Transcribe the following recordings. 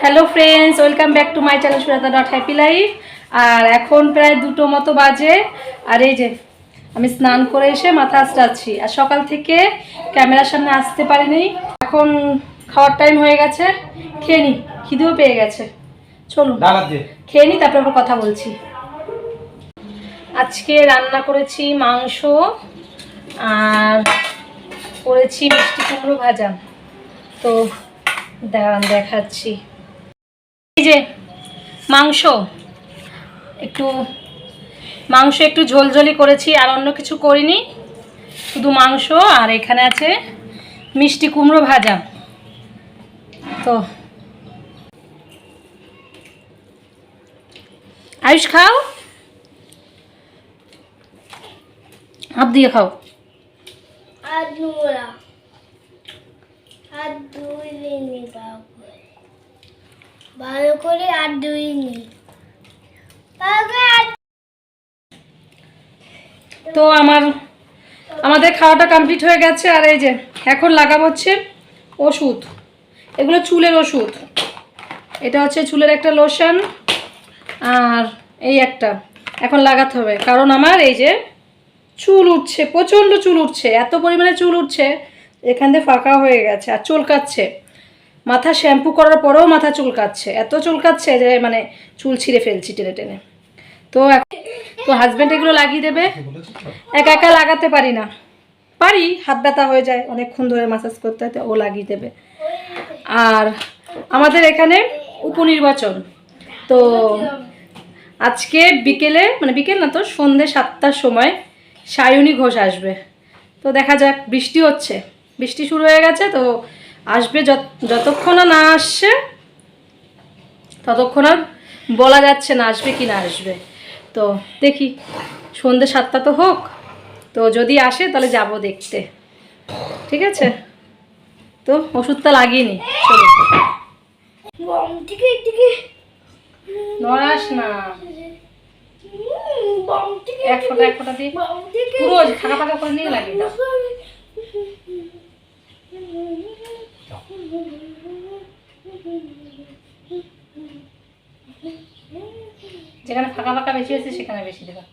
Hello friends, welcome back to my channel Sujata dot happy life. আর এখন প্রায় 2টো মতো বাজে। আর এই যে আমি স্নান করে এসে মাথা আঁচড়াচ্ছি। আর সকাল থেকে ক্যামেরার সামনে আসতে পারিনি। এখন খাওয়ার টাইম হয়ে গেছে, খেয়ে নি, খিদেও পেয়ে গেছে। চলুন খেয়ে নি, তারপর আবার কথা বলছি। আজকে রান্না করেছি মাংস আর করেছি মিষ্টি কুমড়ো ভাজা। তো দেখাচ্ছি। এই যে মাংস একটু ঝোলঝোলি করেছি, আর অন্য কিছু করিনি, শুধু মাংস। আর এখানে আছে মিষ্টি কুমড়ো ভাজা। তো আয়ুষ খাও, হাত দিয়ে খাও। ভালো করে আর দুইনি। তো আমাদের খাওয়াটা কমপ্লিট হয়ে গেছে। আর এই যে এখন লাগাবো হচ্ছে ওষুধ। এগুলো চুলের ওষুধ। এটা হচ্ছে চুলের একটা লোশন, আর এই একটা এখন লাগাতে হবে। কারণ আমার এই যে চুল উঠছে, প্রচণ্ড চুল উঠছে, এত পরিমাণে চুল উঠছে, এখান দিয়ে ফাঁকা হয়ে গেছে আর চুলকাচ্ছে। মাথা শ্যাম্পু করার পরেও মাথা চুলকাচ্ছে, এত চুলকাচ্ছে যে মানে চুল ছিঁড়ে ফেলছি টেনে টেনে। তো হাজব্যান্ড এগুলো লাগিয়ে দেবে, একা একা লাগাতে পারি না, পারি হাত ব্যথা হয়ে যায় অনেকক্ষণ ধরে ম্যাসাজ করতে হয়, ও লাগিয়ে দেবে। আর আমাদের এখানে উপনির্বাচন, তো আজকে বিকেলে, মানে বিকেল না তো সন্ধ্যে 7টার সময় সায়নী ঘোষ আসবে। তো দেখা যাক, বৃষ্টি হচ্ছে, বৃষ্টি শুরু হয়ে গেছে, তো আসবে। যতক্ষণ না আসছে ততক্ষণ আর বলা যাচ্ছে না আসবে কি না আসবে। তো দেখি, সন্ধ্যে 7টা তো হোক, তো যদি আসে তাহলে যাব দেখতে, ঠিক আছে? তো ওষুধটা লাগিয়ে নি, চলো। নড়াস না, এক ফোঁটা দিয়ে পুরো ফাঁকা ফাঁকা করে নিয়ে লাগিয়ে দাও। যেখানে ফাঁকা ফাঁকা বেশি আছে সেখানে বেশি দেবা।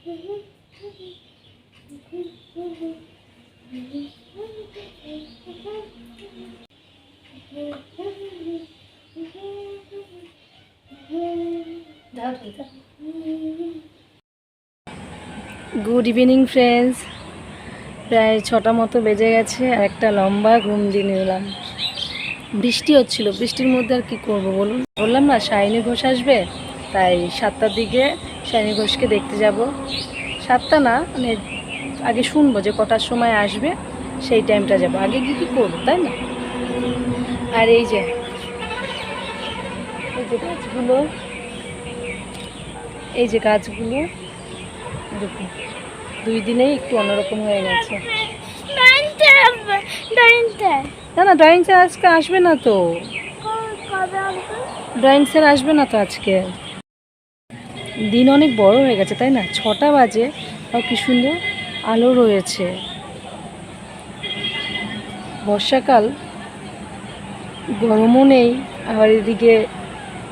গুড ইভিনিং ফ্রেন্ডস, প্রায় 6টা মতো বেজে গেছে, আর একটা লম্বা ঘুম দিয়ে নিলাম। বৃষ্টি হচ্ছিল, বৃষ্টির মধ্যে আর কি করবো বলুন? বললাম না সায়নী ঘোষ আসবে, তাই 7টার দিকে সায়নী ঘোষকে দেখতে যাব। 7টা না, মানে আগে শুনবো যে কটার সময় আসবে, সেই টাইমটা যাবো। আগে গিয়ে কী করবো, তাই না? আর এই যে গাছগুলো, দেখুন 2 দিনেই একটু অন্যরকম হয়ে গেছে। না না, ড্রয়িং স্যার আজকে আসবে না তো, ড্রয়িং স্যার আসবে না তো আজকে। দিন অনেক বড় হয়ে গেছে, তাই না? 6টা বাজে, আর কি সুন্দর আলো রয়েছে। বর্ষাকাল, গরমও নেই, আবার এদিকে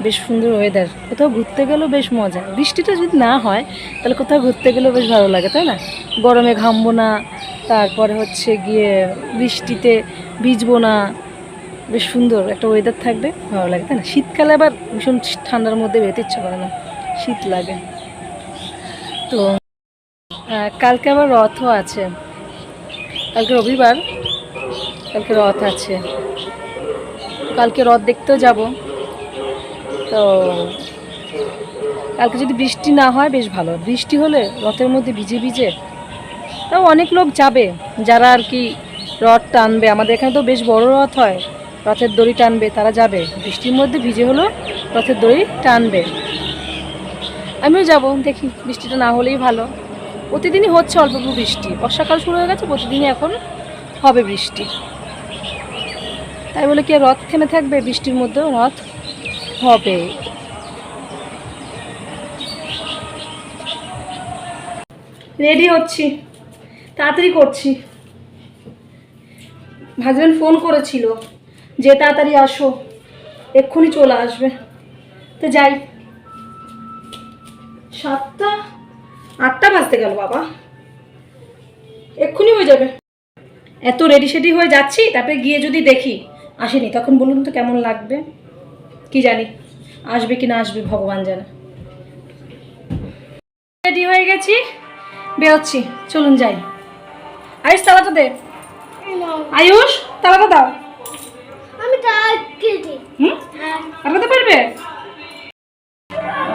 বেশ সুন্দর ওয়েদার। কোথাও ঘুরতে গেলেও বেশ মজা। বৃষ্টিটা যদি না হয় তাহলে কোথাও ঘুরতে গেলেও বেশ ভালো লাগে, তাই না? গরমে ঘামবো না, তারপরে হচ্ছে গিয়ে বৃষ্টিতে ভিজবো না, বেশ সুন্দর একটা ওয়েদার থাকবে, ভালো লাগে, তাই না? শীতকালে আবার ভীষণ ঠান্ডার মধ্যে বেরোতে ইচ্ছা করে না, শীত লাগে। তো কালকে আবার রথও আছে, কালকে রবিবার, কালকে রথ আছে, কালকে রথ দেখতেও যাব। তো কালকে যদি বৃষ্টি না হয় বেশ ভালো, বৃষ্টি হলে রথের মধ্যে ভিজে ভিজে, তাও অনেক লোক যাবে যারা আর কি রথ টানবে। আমাদের এখানে তো বেশ বড় রথ হয়, রথের দড়ি টানবে, তারা যাবে। বৃষ্টির মধ্যে ভিজে হলেও রথের দড়ি টানবে। আমিও যাব, দেখি বৃষ্টিটা না হলেই ভালো। প্রতিদিনই হচ্ছে অল্প অল্প বৃষ্টি, বর্ষাকাল শুরু হয়ে গেছে, প্রতিদিনই এখন হবে বৃষ্টি। তাই বলে কি রথ থেমে থাকবে? বৃষ্টির মধ্যেও রথ হবে। রেডি হচ্ছি, তাড়াতাড়ি করছি। হাজব্যান্ড ফোন করেছিল যে তাড়াতাড়ি আসো, এক্ষুনি চলে আসবে। তো যাই। 7টা 8টা বাজতে গেল বাবা, এক্ষুনি হয়ে যাবে। এত রেডি সেডি হয়ে যাচ্ছি, তারপরে গিয়ে যদি দেখি আসেনি, তখন বলুন তো কেমন লাগবে? কি জানি আসবে কি না আসবে, ভগবান জানে। রেডি হয়ে গেছি, বেরোচ্ছি, চলুন যাই। আয়ুষ তালাটা দে, আয়ুষ তালাটা দাও। আমি কেটে আপনাদের পারবে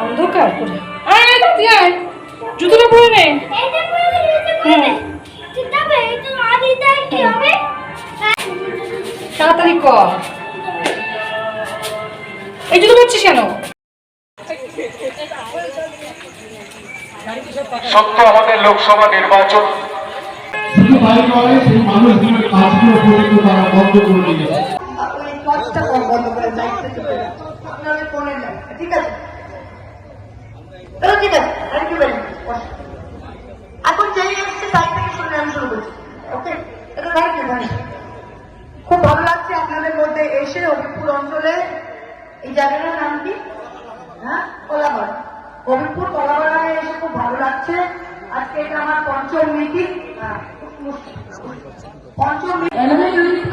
অন্ধকার করে। জুতোটা পরে নে। তাড়াতাড়ি কর, এই জুতো পরছিস কেন? সত্য আমাদের লোকসভা নির্বাচন ঠিক আছে, ঠিক আছে, থ্যাংক ইউ ভেরি মাচ। এখন যেই এসছে তাই থেকে শুনে আমি শুরু করছি। ওকে, এটা থ্যাংক ইউ। খুব ভালো লাগছে আপনাদের মধ্যে এসে। হবিপুর অঞ্চলে এই জায়গাটার নাম কি? হ্যাঁ, কলাবাড়া। হবিপুর কলাবাড়ায় এসে খুব ভালো লাগছে। আজকে এটা আমার পঞ্চম মিটিং।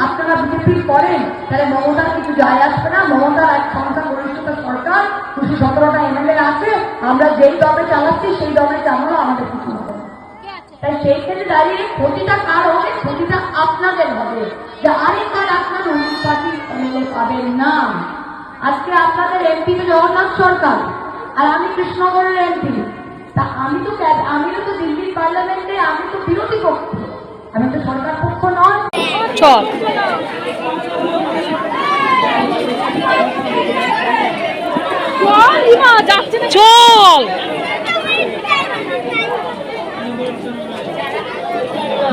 আপনারা বিজেপি করেন তাহলে মমতার কিছু যায় আসবে না। মমতার এক ক্ষমতা গরিষ্ঠতা সরকার, 217টা এমএলএ আছে। আমরা যেই দলে চালাচ্ছি সেই দলে চালানো আমাদের কিছু হবে না। তাই সেই ক্ষেত্রে দাঁড়িয়ে ক্ষতিটা কার হবে? ক্ষতিটা আপনাদের হবে, যে আরেকবার আপনার অন্য পার্টির এমএলএ পাবেন না। আজকে আপনাদের এমপি তো জগন্নাথ সরকার, আর আমি কৃষ্ণনগরের এমপি। তা আমিও তো দিল্লির পার্লামেন্টে আমি তো বিরোধী পক্ষ, আমি তো সরকার পক্ষ নয়। চল চল,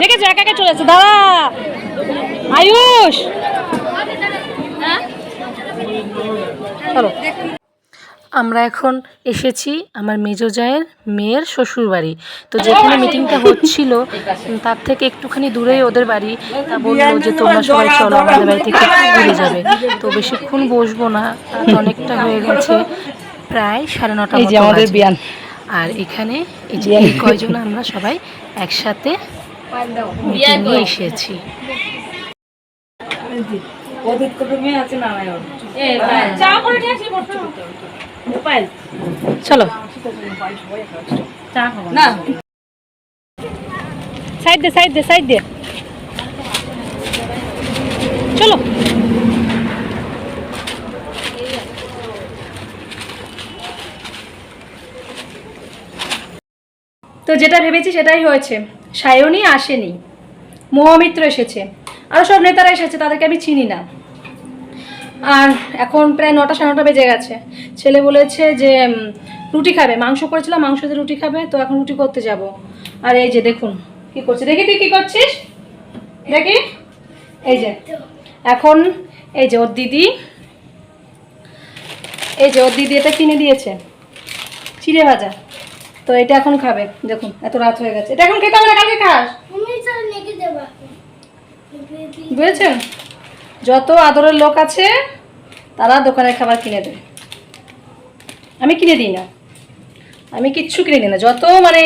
দেখেছো একা একা চলেছে। দাঁড়া আয়ুষ, চলো। আমরা এখন এসেছি আমার মেজো জায়ের মেয়ের শ্বশুর বাড়ি। তো যেখানে মিটিংটা হচ্ছিল তার থেকে একটুখানি দূরেই ওদের বাড়ি। তা বললো যে তোমরা সবাই চলো আমাদের বাড়ি থেকে একটু ঘুরে যাবে। তো বেশিক্ষণ বসবো না, অনেকটা হয়ে গেছে, প্রায় 9:30 মতো আমাদের বিয়ান। আর এখানে এই যে এই কয়জন আমরা সবাই একসাথে মিটিংয়ে এসেছি। চলো না, সাইড দে সাইড দে সাইড দে, চলো। তো যেটা ভেবেছি সেটাই হয়েছে। সায়নী আসেনি, মহামিত্র এসেছে, আরও সব নেতারা এসেছে, তাদেরকে আমি চিনি না। আর এখন প্রায় 9টা 9:30 বেজে গেছে। ছেলে বলেছে যে রুটি খাবে, মাংস করেছিলাম, মাংস দিয়ে রুটি খাবে। তো এখন রুটি করতে যাব। আর এই যে দেখুন কি করছে, দেখি তুই কি করছিস, দেখি। এই যে এখন এই যে ওর দিদি, এই যে ওর দিদি এটা কিনে দিয়েছে চিড়ে ভাজা। তো এটা এখন খাবে। দেখুন এত রাত হয়ে গেছে, এটা এখন খেতে হবে না, কালকে খাস, বুঝেছেন? যত আদরের লোক আছে তারা দোকানের খাবার কিনে দেয়, আমি কিনে দিই না, আমি কিচ্ছু কিনে দিই না। যত মানে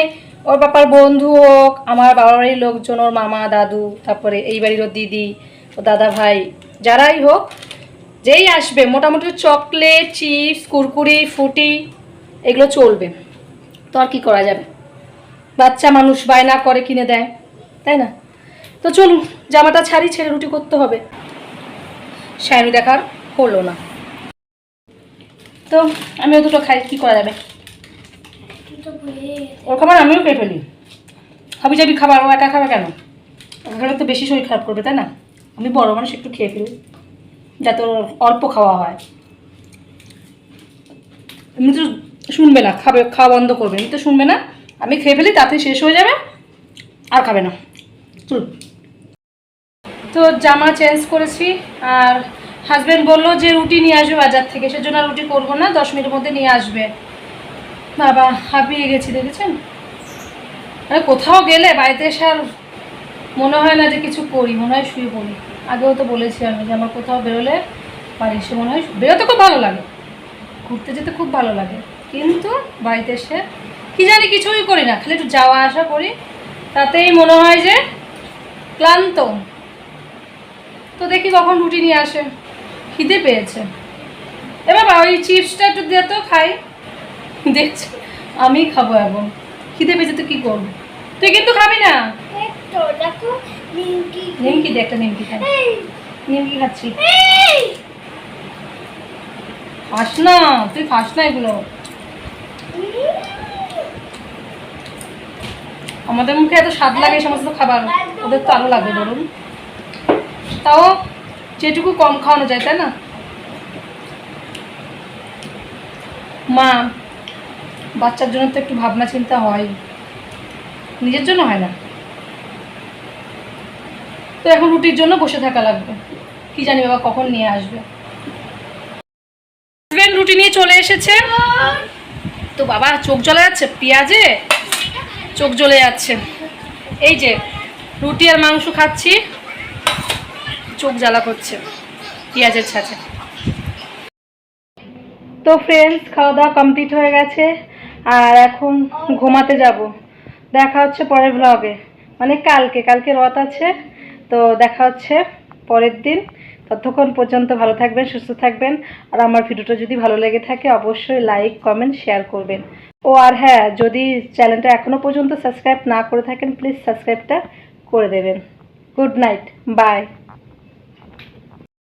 ওর বাবার বন্ধু হোক, আমার বাবার বাড়ির লোকজন, ওর মামা দাদু, তারপরে এই বাড়ির ওর দিদি, ও দাদা ভাই, যারাই হোক, যেই আসবে মোটামুটি চকলেট, চিপস, কুরকুরি, ফুটি এগুলো চলবে। তো আর কী করা যাবে, বাচ্চা মানুষ বায়না করে কিনে দেয়, তাই না? তো চলুন জামাটা ছাড়ি, ছেড়ে রুটি করতে হবে। সায়নী দেখার হলো না, তো আমিও দুটো খাই, কী করা যাবে। ওর খাবার আমিও খেয়ে ফেলি, হাবি যাবি খাবার, ও একা খাবে কেন? ওখানে তো বেশি শরীর খারাপ করবে, তাই না? আমি বড় মানুষ, একটু খেয়ে ফেলি যাতে অল্প খাওয়া হয়। এমনি তো শুনবে না, খাওয়া বন্ধ করবে, এমনি তো শুনবে না। আমি খেয়ে ফেলি, তাতে শেষ হয়ে যাবে, আর খাবে না। চল। তো জামা চেঞ্জ করেছি, আর হাজব্যান্ড বললো যে রুটি নিয়ে আসবে বাজার থেকে, সেজন্য রুটি করবো না, 10 মিনিটের মধ্যে নিয়ে আসবে। বাবা হাঁপিয়ে গেছি, দেখেছেন? আরে কোথাও গেলে বাড়িতে এসে আর মনে হয় না যে কিছু করি, মনে হয় শুয়ে পড়ি। আগেও তো বলেছি আমি যে আমার কোথাও বেরোলে বাড়ি এসে মনে হয় বেরোতে খুব ভালো লাগে, ঘুরতে যেতে খুব ভালো লাগে, কিন্তু বাড়িতে এসে কি জানি কিছুই করি না, খালি একটু যাওয়া আসা করি, তাতেই মনে হয় যে ক্লান্ত। তো দেখি কখন রুটি নিয়ে আসে, খিদে পেয়েছে। এ বাবা ওই চিপসটা একটু দে তো খাই। দেখছি আমি খাবো এখন, খিদে পেয়েছে তো কী করবো, তুই কিন্তু খাবি না। একটু দেখো নিমকি নিমকি দে, একটা নিমকি খাই। এই নিমকি খাচ্ছি। এই খাস না, তুই খাস না এগুলো। আমাদের মুখে এত স্বাদ লাগে এই সমস্ত খাবার, ওদের তো আরো লাগবে বলুন। তাও যেটুকু কম খাওয়ানো যায়, তাই না? মা, বাচ্চার জন্য তো একটু ভাবনা চিন্তা হয়, নিজের জন্য হয় না। তো এখন রুটির জন্য বসে থাকা লাগবে, কি জানি বাবা কখন নিয়ে আসবে। হাজবেন্ড রুটি নিয়ে চলে এসেছে, তো বাবা চোখ জ্বলে যাচ্ছে, পেঁয়াজে চোখ জ্বলে যাচ্ছে। এই যে রুটি আর মাংস খাচ্ছি, চোখ জ্বালা করছে পেঁয়াজের ছাঁচে। তো ফ্রেন্ডস, খাওয়া দাওয়া কমপ্লিট হয়ে গেছে, আর এখন ঘুমাতে যাব। দেখা হচ্ছে পরের ব্লগে, মানে কালকে রথ আছে, তো দেখা হচ্ছে পরের দিন। ততক্ষণ পর্যন্ত ভালো থাকবেন, সুস্থ থাকবেন, আর আমার ভিডিওটা যদি ভালো লেগে থাকে অবশ্যই লাইক, কমেন্ট, শেয়ার করবেন। ও আর হ্যাঁ, যদি চ্যানেলটা এখনও পর্যন্ত সাবস্ক্রাইব না করে থাকেন প্লিজ সাবস্ক্রাইবটা করে দেবেন। Good night, by.